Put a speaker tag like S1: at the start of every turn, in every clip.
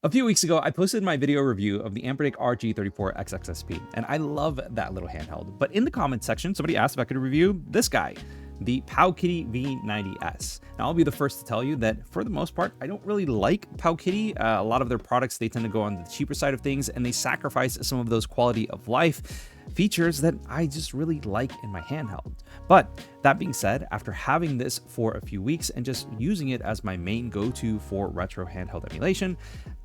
S1: A few weeks ago, I posted my video review of the Ambernic RG34XXSP, and I love that little handheld. But in the comments section, somebody asked if I could review this guy, the Powkiddy V90S. Now, I'll be the first to tell you that for the most part, I don't really like Powkiddy. A lot of their products, they tend to go on the cheaper side of things, and they sacrifice some of those quality of life features that I just really like in my handheld. But that being said, after having this for a few weeks and just using it as my main go-to for retro handheld emulation,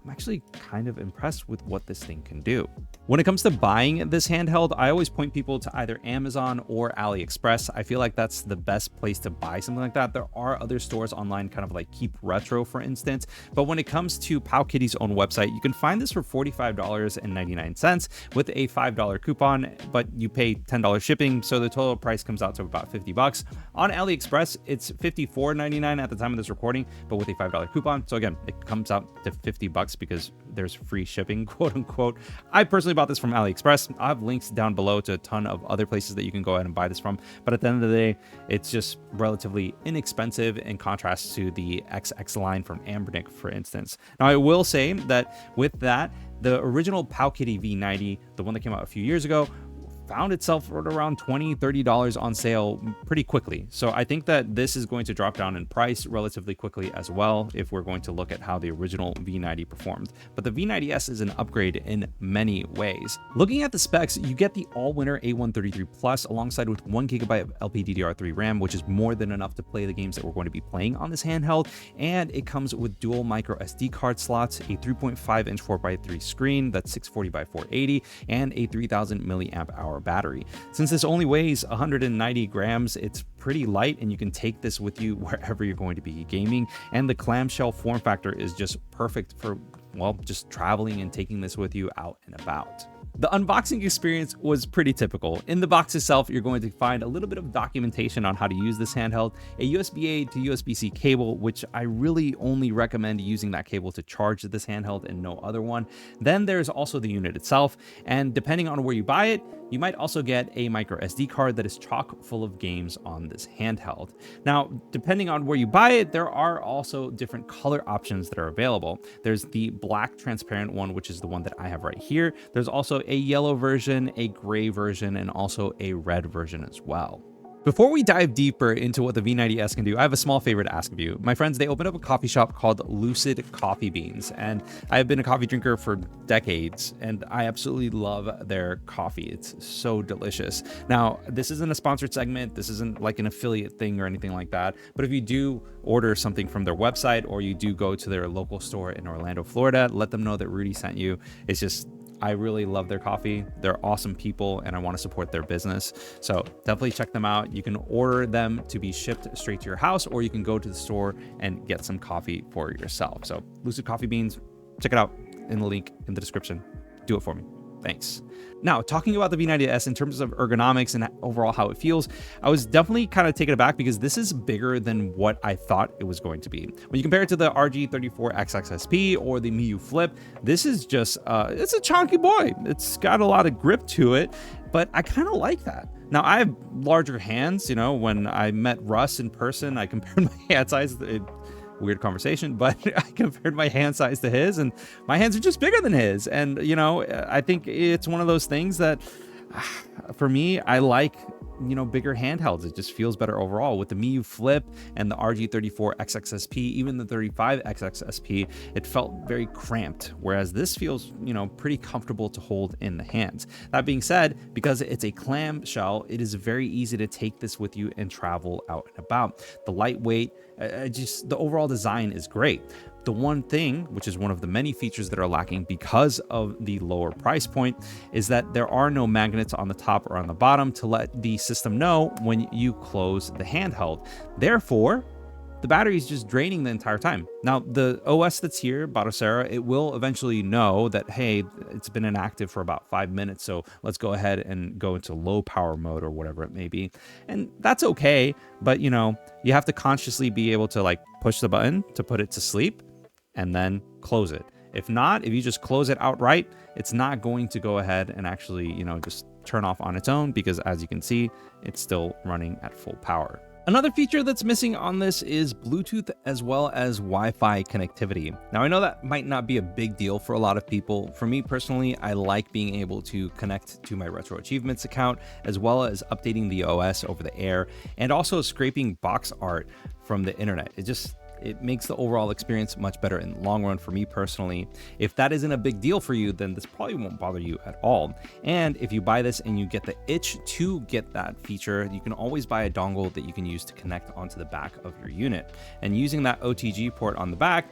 S1: I'm actually kind of impressed with what this thing can do. When it comes to buying this handheld, I always point people to either Amazon or AliExpress. I feel like that's the best place to buy something like that. There are other stores online, kind of like Keep Retro, for instance. But when it comes to Powkiddy's own website, you can find this for $45.99 with a $5 coupon, but you pay $10 shipping. So the total price comes out to about $50. On AliExpress, it's $54.99 at the time of this recording, but with a $5 coupon. So again, it comes out to $50 because there's free shipping, quote unquote. I personally bought this from AliExpress. I have links down below to a ton of other places that you can go ahead and buy this from. But at the end of the day, it's just relatively inexpensive in contrast to the XX line from Ambernic, for instance. Now, I will say that with that, the original Powkiddy V90, the one that came out a few years ago, found itself at around $20, $30 on sale pretty quickly. So I think that this is going to drop down in price relatively quickly as well if we're going to look at how the original V90 performed. But the V90S is an upgrade in many ways. Looking at the specs, you get the all-winner A133 Plus alongside with 1GB of LPDDR3 RAM, which is more than enough to play the games that we're going to be playing on this handheld. And it comes with dual microSD card slots, a 3.5-inch 4x3 screen that's 640x480, and a 3000 milliamp hour battery. Since this only weighs 190 grams, it's pretty light and you can take this with you wherever you're going to be gaming. And the clamshell form factor is just perfect for, well, just traveling and taking this with you out and about. The unboxing experience was pretty typical. In the box itself, you're going to find a little bit of documentation on how to use this handheld, a USB-A to USB-C cable, which I really only recommend using that cable to charge this handheld and no other one. Then there's also the unit itself, and depending on where you buy it, you might also get a microSD card that is chock full of games on this handheld. Now, depending on where you buy it, there are also different color options that are available. There's the black transparent one, which is the one that I have right here. There's also a yellow version, a gray version, and also a red version as well. Before we dive deeper into what the V90S can do, I have a small favor to ask of you. My friends, they opened up a coffee shop called Lucid Coffee Beans, and I have been a coffee drinker for decades, and I absolutely love their coffee. It's so delicious. Now, this isn't a sponsored segment. This isn't like an affiliate thing or anything like that. But if you do order something from their website or you do go to their local store in Orlando, Florida, let them know that Rudy sent you. It's just, I really love their coffee. They're awesome people and I want to support their business. So definitely check them out. You can order them to be shipped straight to your house, or you can go to the store and get some coffee for yourself. So Lucid Coffee Beans, check it out in the link in the description. Do it for me. Thanks. Now, talking about the V90S in terms of ergonomics and overall how it feels, I was definitely kind of taken aback because this is bigger than what I thought it was going to be. When you compare it to the RG34XXSP or the Miu Flip, this is just, it's a chunky boy. It's got a lot of grip to it, but I kind of like that. Now, I have larger hands. You know, when I met Russ in person, I compared my hand size. Weird conversation, but I compared my hand size to his and my hands are just bigger than his. And, you know, I think it's one of those things that for me, I like, you know, bigger handhelds. It just feels better overall. With the Miu Flip and the RG34XXSP, even the 35XXSP, it felt very cramped, whereas this feels, you know, pretty comfortable to hold in the hands. That being said, because it's a clamshell, it is very easy to take this with you and travel out and about. The lightweight, just the overall design is great. The one thing, which is one of the many features that are lacking because of the lower price point, is that there are no magnets on the top or on the bottom to let the system know when you close the handheld. Therefore, the battery is just draining the entire time. Now, the OS that's here, Batocera, it will eventually know that, hey, it's been inactive for about 5 minutes, so let's go ahead and go into low power mode or whatever it may be. And that's okay, but you know, you have to consciously be able to like push the button to put it to sleep and then close it. If not, if you just close it outright, it's not going to go ahead and actually, you know, just turn off on its own because as you can see, it's still running at full power. Another feature that's missing on this is Bluetooth as well as Wi-Fi connectivity. Now, I know that might not be a big deal for a lot of people. For me personally, I like being able to connect to my Retro Achievements account, as well as updating the OS over the air, and also scraping box art from the internet. It makes the overall experience much better in the long run for me personally. If that isn't a big deal for you, then this probably won't bother you at all. And if you buy this and you get the itch to get that feature, you can always buy a dongle that you can use to connect onto the back of your unit. And using that OTG port on the back,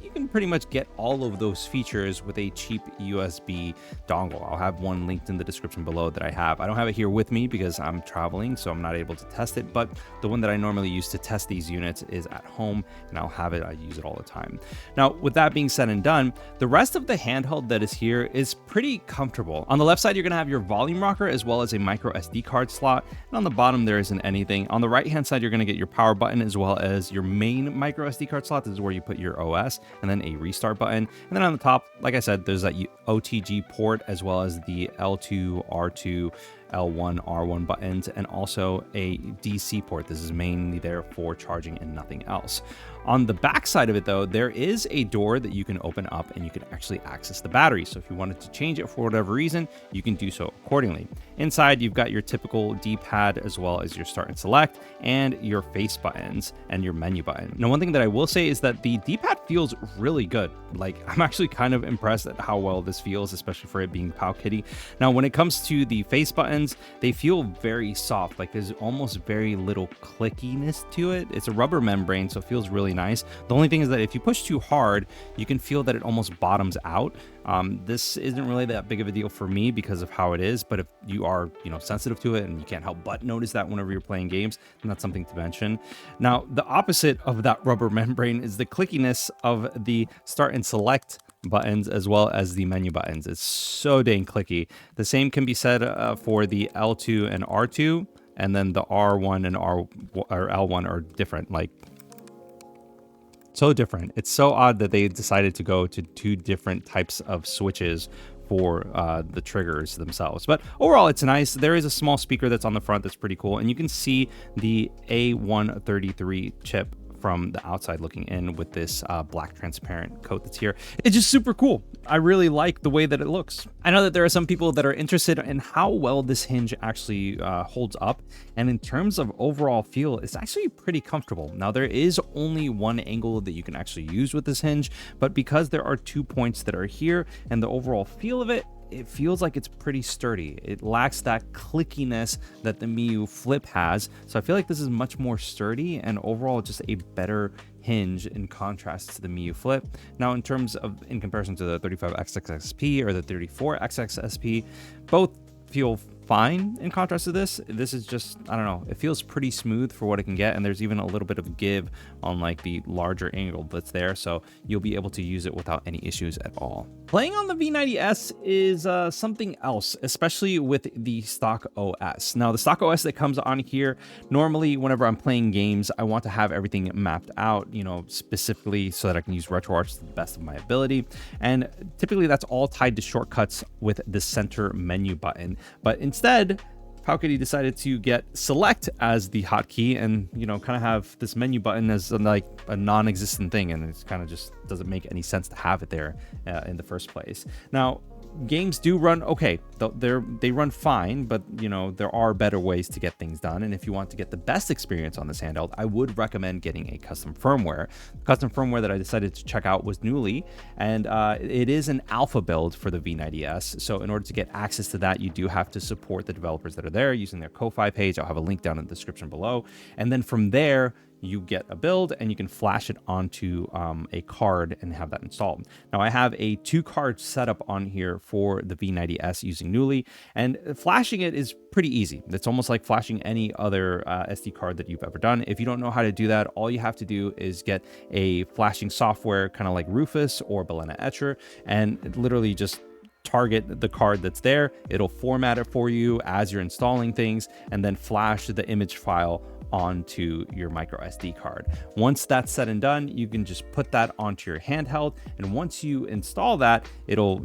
S1: you can pretty much get all of those features with a cheap USB dongle. I'll have one linked in the description below that I have. I don't have it here with me because I'm traveling, so I'm not able to test it, but the one that I normally use to test these units is at home, and I'll have it. I use it all the time. Now, with that being said and done, the rest of the handheld that is here is pretty comfortable. On the left side, you're gonna have your volume rocker as well as a micro SD card slot, and on the bottom, there isn't anything. On the right-hand side, you're gonna get your power button as well as your main micro SD card slot. This is where you put your OS, and then a restart button. And then on the top, like I said, there's that OTG port as well as the L2, R2, L1, R1 buttons, and also a DC port. This is mainly there for charging and nothing else. On the back side of it though, there is a door that you can open up and you can actually access the battery. So if you wanted to change it for whatever reason, you can do so accordingly. Inside, you've got your typical D-pad as well as your start and select and your face buttons and your menu button. Now, one thing that I will say is that the D-pad feels really good. Like, I'm actually kind of impressed at how well this feels, especially for it being Powkiddy. Now, when it comes to the face buttons, they feel very soft. Like, there's almost very little clickiness to it. It's a rubber membrane, so it feels really nice. The only thing is that if you push too hard, you can feel that it almost bottoms out. This isn't really that big of a deal for me because of how it is, but if you are, sensitive to it and you can't help but notice that whenever you're playing games, then that's something to mention. Now, the opposite of that rubber membrane is the clickiness of the start and select buttons as well as the menu buttons. It's so dang clicky. The same can be said for the L2 and R2, and then the R1 and L1 are different. Like, so different. It's so odd that they decided to go to two different types of switches for the triggers themselves. But overall, it's nice. There is a small speaker that's on the front that's pretty cool, and you can see the A133 chip from the outside looking in with this black transparent coat that's here. It's just super cool. I really like the way that it looks. I know that there are some people that are interested in how well this Hinge actually holds up, and in terms of overall feel, it's actually pretty comfortable. Now, there is only one angle that you can actually use with this Hinge, but because there are 2 points that are here and the overall feel of it, it feels like it's pretty sturdy. It lacks that clickiness that the Miu Flip has. So I feel like this is much more sturdy and overall just a better Hinge in contrast to the Miu Flip. Now, in comparison to the 35XXSP or the 34XXSP, both feel fine in contrast to this. This is just, I don't know, it feels pretty smooth for what it can get, and there's even a little bit of give on like the larger angle that's there, so you'll be able to use it without any issues at all. Playing on the V90S is something else, especially with the stock OS. Now, the stock OS that comes on here, normally whenever I'm playing games, I want to have everything mapped out, specifically so that I can use RetroArch to the best of my ability. And typically that's all tied to shortcuts with the center menu button. But instead, Powkiddy decided to get select as the hotkey and, kind of have this menu button as like a non-existent thing. And it kind of just doesn't make any sense to have it there in the first place. Now, games do run okay. They run fine, but there are better ways to get things done. And if you want to get the best experience on this handheld, I would recommend getting a custom firmware. The custom firmware that I decided to check out was Knulli, and it is an alpha build for the V90S. So in order to get access to that, you do have to support the developers that are there using their Ko-Fi page. I'll have a link down in the description below. And then from there, you get a build and you can flash it onto a card and have that installed. Now, I have a 2-card setup on here for the V90S using Knulli, and flashing it is pretty easy. It's almost like flashing any other SD card that you've ever done. If you don't know how to do that, all you have to do is get a flashing software, kind of like Rufus or Balena Etcher, and literally just target the card that's there. It'll format it for you as you're installing things and then flash the image file onto your microSD card. Once that's said and done, you can just put that onto your handheld, and once you install that, it'll,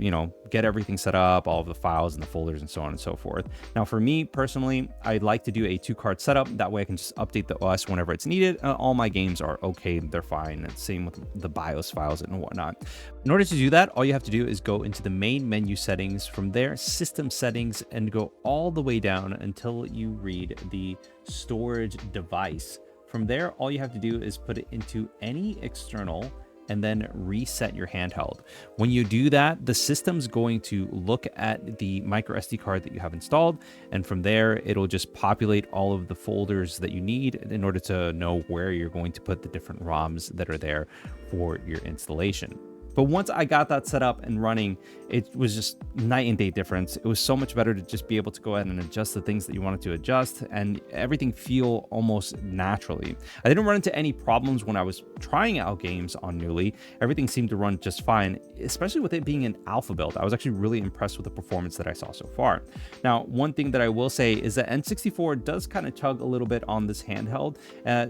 S1: get everything set up, all of the files and the folders and so on and so forth. Now, for me personally, I like to do a 2-card setup. That way I can just update the OS whenever it's needed. All my games are okay, they're fine. Same with the BIOS files and whatnot. In order to do that, all you have to do is go into the main menu settings, from there, system settings, and go all the way down until you read the storage device. From there, all you have to do is put it into any external and then reset your handheld. When you do that, the system's going to look at the microSD card that you have installed, and from there, it'll just populate all of the folders that you need in order to know where you're going to put the different ROMs that are there for your installation. But once I got that set up and running, it was just night and day difference. It was so much better to just be able to go ahead and adjust the things that you wanted to adjust, and everything feel almost naturally. I didn't run into any problems when I was trying out games on Knulli. Everything seemed to run just fine, especially with it being an alpha build. I was actually really impressed with the performance that I saw so far. Now, one thing that I will say is that N64 does kind of chug a little bit on this handheld.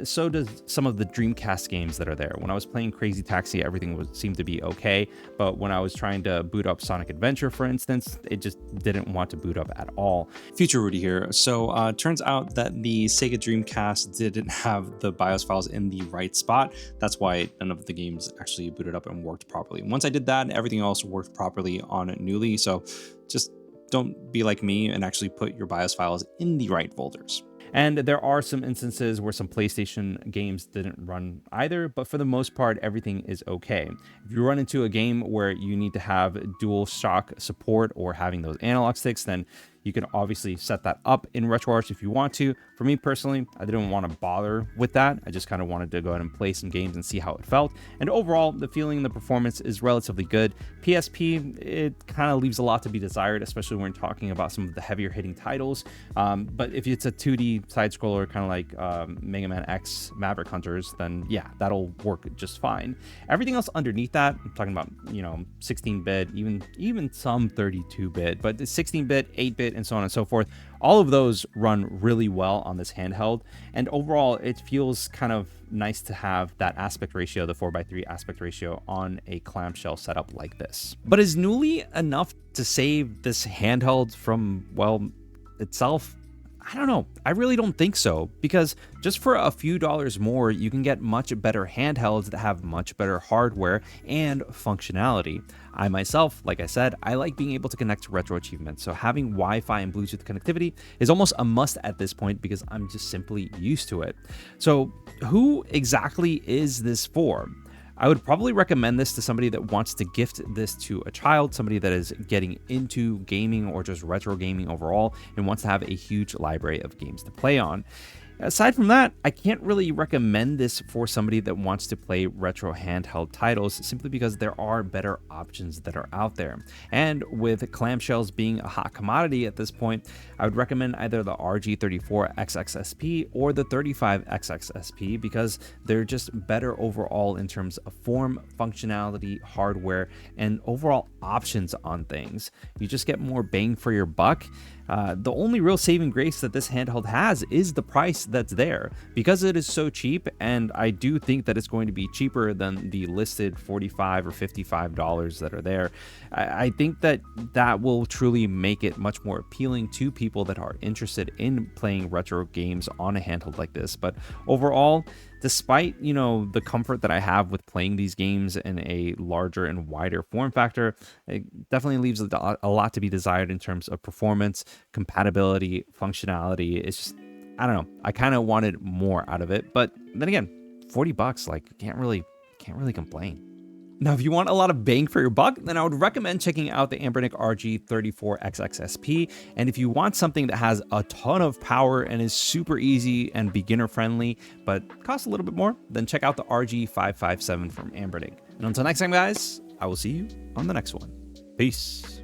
S1: So does some of the Dreamcast games that are there. When I was playing Crazy Taxi, everything seemed to be okay, but when I was trying to boot up Sonic Adventure, for instance, it just didn't want to boot up at all. Future Rudy here. So turns out that the Sega Dreamcast didn't have the BIOS files in the right spot. That's why none of the games actually booted up and worked properly. Once I did that, everything else worked properly on Knulli. So just don't be like me and actually put your BIOS files in the right folders. And there are some instances where some PlayStation games didn't run either, but for the most part, everything is okay. If you run into a game where you need to have dual shock support or having those analog sticks, then you can obviously set that up in RetroArch if you want to. For me personally, I didn't want to bother with that. I just kind of wanted to go ahead and play some games and see how it felt. And overall, the feeling and the performance is relatively good. PSP, it kind of leaves a lot to be desired, especially when talking about some of the heavier hitting titles. But if it's a 2D side scroller, kind of like Mega Man X Maverick Hunters, then yeah, that'll work just fine. Everything else underneath that, I'm talking about, 16-bit, even some 32-bit, but 16-bit, 8-bit, and so on and so forth. All of those run really well on this handheld, and overall it feels kind of nice to have that aspect ratio, the 4:3 aspect ratio, on a clamshell setup like this. But is Knulli enough to save this handheld from, well, itself? I don't know. I really don't think so, because just for a few dollars more, you can get much better handhelds that have much better hardware and functionality. I myself, like I said, I like being able to connect to retro achievements, so having Wi-Fi and Bluetooth connectivity is almost a must at this point because I'm just simply used to it. So who exactly is this for? I would probably recommend this to somebody that wants to gift this to a child, somebody that is getting into gaming or just retro gaming overall and wants to have a huge library of games to play on. Aside from that, I can't really recommend this for somebody that wants to play retro handheld titles, simply because there are better options that are out there. And with clamshells being a hot commodity at this point, I would recommend either the RG34XXSP or the 35XXSP, because they're just better overall in terms of form, functionality, hardware, and overall options on things. You just get more bang for your buck. The only real saving grace that this handheld has is the price that's there, because it is so cheap, and I do think that it's going to be cheaper than the listed $45 or $55 that are there. I think that that will truly make it much more appealing to people that are interested in playing retro games on a handheld like this. But overall, despite, the comfort that I have with playing these games in a larger and wider form factor, it definitely leaves a lot to be desired in terms of performance, compatibility, functionality. It's just, I don't know. I kind of wanted more out of it, but then again, $40, like, can't really complain. Now, if you want a lot of bang for your buck, then I would recommend checking out the Anbernic RG34XXSP. And if you want something that has a ton of power and is super easy and beginner friendly, but costs a little bit more, then check out the RG557 from Anbernic. And until next time, guys, I will see you on the next one. Peace.